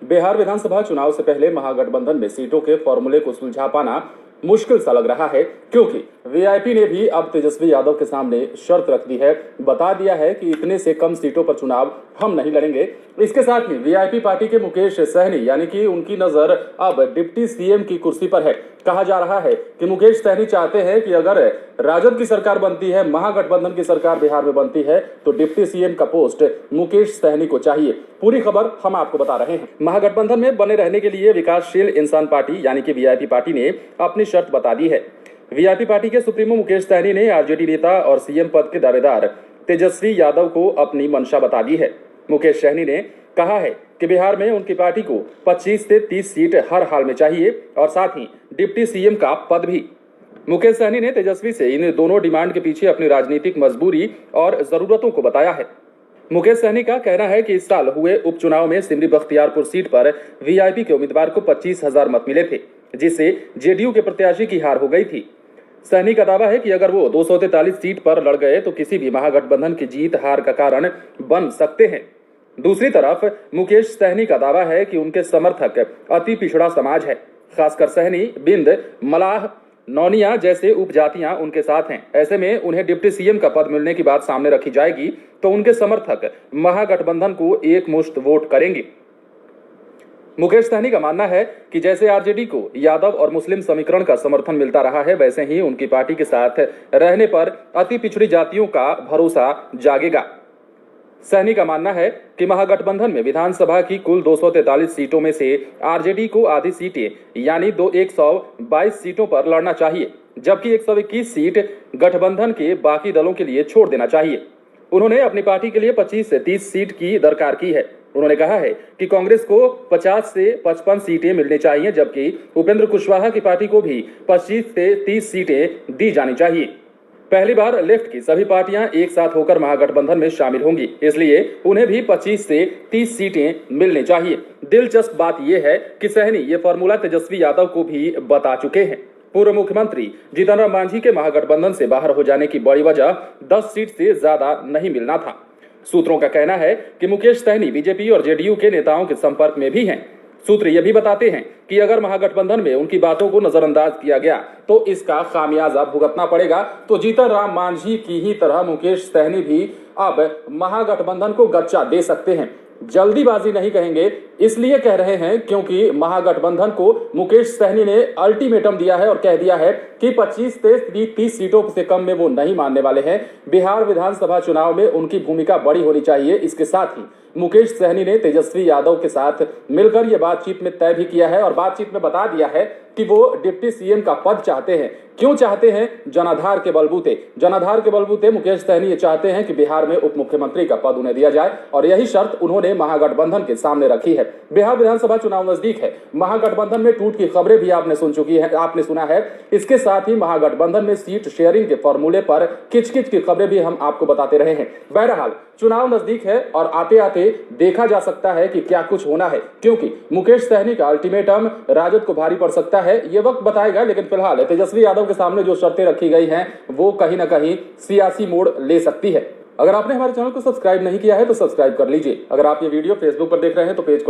बिहार विधानसभा चुनाव से पहले महागठबंधन में सीटों के फॉर्मूले को सुलझा पाना मुश्किल सा लग रहा है, क्योंकि वीआईपी ने भी अब तेजस्वी यादव के सामने शर्त रख दी है, बता दिया है कि इतने से कम सीटों पर चुनाव हम नहीं लड़ेंगे। इसके साथ ही वीआईपी पार्टी के मुकेश सहनी यानी कि उनकी नजर अब डिप्टी सीएम की कुर्सी पर है। कहा जा रहा है कि मुकेश सहनी चाहते हैं कि अगर राजद की सरकार बनती है, महागठबंधन की सरकार बिहार में बनती है, तो डिप्टी सीएम का पोस्ट मुकेश सहनी को चाहिए। पूरी खबर हम आपको बता रहे हैं। महागठबंधन में बने रहने के लिए विकासशील इंसान पार्टी यानी कि वीआईपी पार्टी ने अपनी शर्त बता दी है। वीआईपी पार्टी के सुप्रीमो मुकेश सहनी ने आरजेडी नेता और सीएम पद के दावेदार तेजस्वी यादव को अपनी मंशा बता दी है। मुकेश सहनी ने कहा है कि बिहार में उनकी पार्टी को 25 से 30 सीट हर हाल में चाहिए और साथ ही डिप्टी सीएम का पद भी। मुकेश सहनी ने तेजस्वी से इन दोनों डिमांड के पीछे अपनी राजनीतिक मजबूरी और जरूरतों को बताया है। मुकेश सहनी का कहना है कि इस साल हुए उपचुनाव में सिमरी बख्तियारपुर सीट पर वीआईपी के उम्मीदवार को 25,000 मत मिले थे, जिससे जेडीयू के प्रत्याशी की हार हो गई थी। सहनी का दावा है कि अगर वो 243 सीट पर लड़ गए तो किसी भी महागठबंधन की जीत हार का कारण बन सकते हैं। दूसरी तरफ मुकेश सहनी का दावा है कि उनके समर्थक अति पिछड़ा समाज है, खासकर सहनी, बिंद, मलाह, नौनिया जैसे उपजातियां उनके साथ हैं। ऐसे में उन्हें डिप्टी सीएम का पद मिलने की बात सामने रखी जाएगी तो उनके समर्थक महागठबंधन को एकमुश्त वोट करेंगे। मुकेश सहनी का मानना है कि जैसे आरजेडी को यादव और मुस्लिम समीकरण का समर्थन मिलता रहा है, वैसे ही उनकी पार्टी के साथ रहने पर अति पिछड़ी जातियों का भरोसा जागेगा। सहनी का मानना है कि महागठबंधन में विधानसभा की कुल 243 सीटों में से आरजेडी को आधी सीटें यानी 122 सीटों पर लड़ना चाहिए, जबकि 121 सीट गठबंधन के बाकी दलों के लिए छोड़ देना चाहिए। उन्होंने अपनी पार्टी के लिए 25 से 30 सीट की दरकार की है। उन्होंने कहा है कि कांग्रेस को 50 से 55 सीटें मिलनी चाहिए, जबकि उपेंद्र कुशवाहा की पार्टी को भी 25 से 30 सीटें दी जानी चाहिए। पहली बार लेफ्ट की सभी पार्टियां एक साथ होकर महागठबंधन में शामिल होंगी, इसलिए उन्हें भी 25 से 30 सीटें मिलनी चाहिए। दिलचस्प बात यह है कि सहनी ये फॉर्मूला तेजस्वी यादव को भी बता चुके हैं। पूर्व मुख्यमंत्री जीतन राम मांझी के महागठबंधन से बाहर हो जाने की बड़ी वजह 10 सीट से ज्यादा नहीं मिलना था। सूत्रों का कहना है कि मुकेश सहनी बीजेपी और जेडीयू के नेताओं के संपर्क में भी हैं। सूत्र यह भी बताते हैं कि अगर महागठबंधन में उनकी बातों को नजरअंदाज किया गया तो इसका खामियाजा भुगतना पड़ेगा। तो जीतन राम मांझी की ही तरह मुकेश सहनी भी अब महागठबंधन को गच्चा दे सकते हैं। जल्दीबाजी नहीं कहेंगे, इसलिए कह रहे हैं क्योंकि महागठबंधन को मुकेश सहनी ने अल्टीमेटम दिया है और कह दिया है कि 25 से 30 सीटों से कम में वो नहीं मानने वाले हैं। बिहार विधानसभा चुनाव में उनकी भूमिका बड़ी होनी चाहिए। इसके साथ ही मुकेश सहनी ने तेजस्वी यादव के साथ मिलकर यह बातचीत में तय भी किया है और बातचीत में बता दिया है कि वो डिप्टी सीएम का पद चाहते हैं। क्यों चाहते हैं? जनाधार के बलबूते। जनाधार के बलबूते मुकेश सहनी ये चाहते हैं कि बिहार में उप मुख्यमंत्री का पद उन्हें दिया जाए और यही शर्त उन्होंने महागठबंधन के सामने रखी है। बिहार विधानसभा चुनाव नजदीक है। महागठबंधन में टूट की खबरें भी आपने सुना है। इसके साथ ही महागठबंधन में सीट शेयरिंग के फॉर्मूले पर किचकिच की खबरें भी हम आपको बताते रहे हैं। बहरहाल चुनाव नजदीक है और आते आते देखा जा सकता है कि क्या कुछ होना है, क्योंकि मुकेश सहनी का अल्टीमेटम राजद को भारी पड़ सकता है। ये वक्त बताएगा, लेकिन फिलहाल तेजस्वी यादव के सामने जो शर्तें रखी गई हैं वो कहीं ना कहीं सियासी मोड़ ले सकती है। अगर आपने हमारे चैनल को सब्सक्राइब नहीं किया है तो सब्सक्राइब कर लीजिए। अगर आप ये वीडियो फेसबुक पर देख रहे हैं तो पेज को